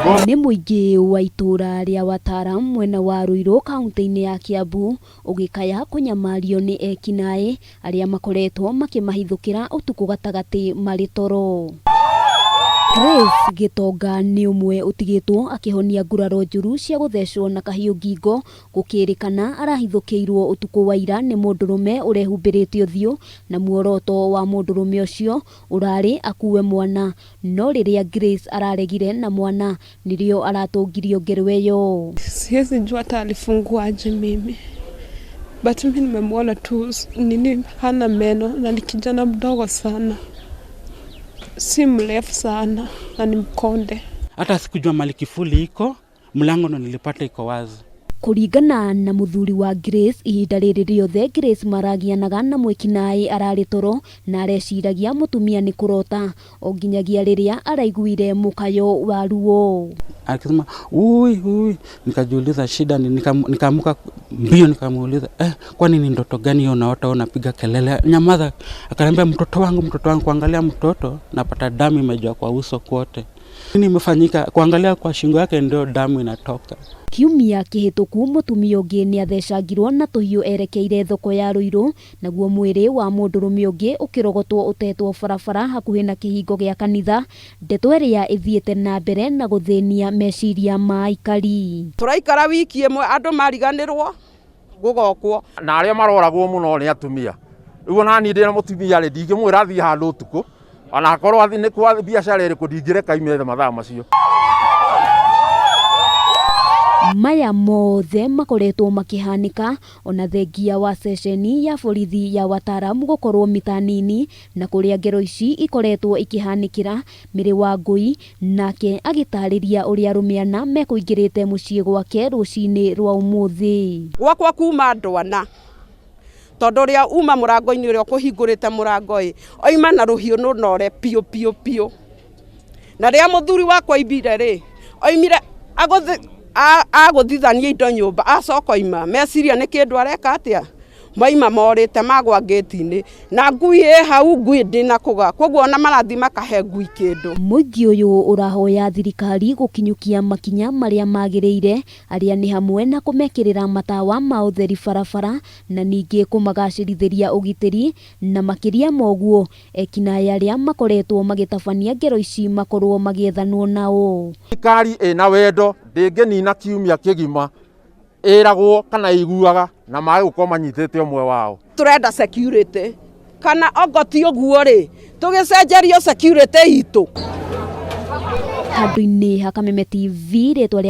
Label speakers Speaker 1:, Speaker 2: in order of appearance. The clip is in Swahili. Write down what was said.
Speaker 1: Nĩ mũingĩ wa itũra rĩa Watara mwena wa Ruiru kaunti-inĩ ya Kiambu ũgĩkaya kũnyamario nĩ ekinaĩ arĩa makoretwo makĩmahithũkĩra ũtukũ gatagatĩ marĩ toro. Grace Gitonga nĩ ũmwe ũtigĩtwo akĩhonia nguraro njũru cia gũthecwo na kahiũ ngingo, gũkĩrĩkana arahithũkĩirwo ũtukũ wa ira nĩ mũndũrũme ũrehumbĩrĩte ũthiũ, na muoroto wa mũndũrũme ũcio ũrarĩ akuwe mwana, no rĩrĩa Grace araregire na mwana nĩrĩo aratũngirio ngero ĩyo.
Speaker 2: Siwezi jua hata alifunguaje mimi, but mimi nimemwona tu hana meno na ni kijana mdogo sana, si mrefu sana na ni mkonde.
Speaker 3: Hata sikujua mali kifuli iko, mlango ndo nilipata iko wazi.
Speaker 1: Kũringana na mũthuri wa Grace, ihinda rĩrĩ rĩothe Grace maragianaga na mwĩkinaĩ ararĩ toro na areciragia mũtumia nĩ kũrota, o nginyagia rĩrĩa araiguire mũkayo wa ruo.
Speaker 3: Akisema ui, nikajiuliza shida ni, nikaamka mbio nikamuuliza kwani ni ndoto gani hiyo unaota unapiga kelele? Nyamaza. Akaniambia mtoto wangu, kuangalia mtoto napata damu imejaa kwa uso kwote. Nini imefanyika? Kuangalia kwa shingo yake ndio damu inatoka.
Speaker 1: Kiumia kĩhĩtũku mũtumia ũngĩ nĩ athecangirwo na tũhiũ erekeire thoko ya Ruiru, naguo mwĩrĩ wa mũndũrũme ũngĩ ũkĩrogotwo ũtetwo barabara hakuhĩ na kĩhingo gĩa kanitha, ndeto ĩrĩa ĩthiĩte na mbere na gũthĩnia meciria ma aikari.
Speaker 4: Tũraikara wiki ĩmwe andũ mariganĩrwo gũgokwo
Speaker 5: na arĩa maroragwo mũno nĩ atumia. Rĩu nani ndĩ na mũtumia rĩ ndingĩmwĩra athiĩ handũ ũtukũ, ona akorwo nĩ kwa biacara ĩrĩkũ ndingĩreka ime mathaa macio.
Speaker 1: Maya mothe makoretwo makĩhanĩka ona thengia wa ceceni ya borithi ya Watara gũkorwo mita nini, na kũrĩa ngero ici ikoretwo ikĩhanĩkĩra. Mĩrĩ wa Ngũi nake agĩtarĩria ũrĩa arũme mekũingĩrĩte mũciĩ gwake rũcinĩ rwa ũmũthĩ.
Speaker 4: Gwakwa kuma Ndwana, tondũ rĩa uma mũrango-inĩ ũrĩa ũkũhingũrĩte mũrango oima na rũhiũ nũnore piũ. Na rĩa mũthuri wakwa imbire rĩ, oimire agũthithania indo nyũmba, acoka oima meciria nĩ kĩndũ areka atĩa, maima morĩte magwa ngĩti-inĩ na Ngui hau, Ngui ndĩna kũga, koguo ona marathi makahe Ngui kĩndũ.
Speaker 1: Mũingĩ ũyũ ũrahoya thirikari gũkinyũkia makinya marĩa magĩrĩire, arĩa nĩ hamwe na kũmekĩrĩra matawa ma ũtheri barabara na ningĩ kũmagacĩrithĩria ũgitĩri, na makĩria moguo ekinaĩ arĩa makoretwo magĩtabania ngero ici makorwo magĩethanwo nao.
Speaker 5: Thirikari ĩna wendo ndĩngĩnina kiumia kĩgima ĩragwo kana iguaga na maĩ gũkorwo manyitĩte ũmwe wao.
Speaker 4: Tũrenda security, kana ogoti ũguo rĩ tũgĩcenjerio security itũ.
Speaker 1: Handũ-inĩ ha Kameme TV rĩtwa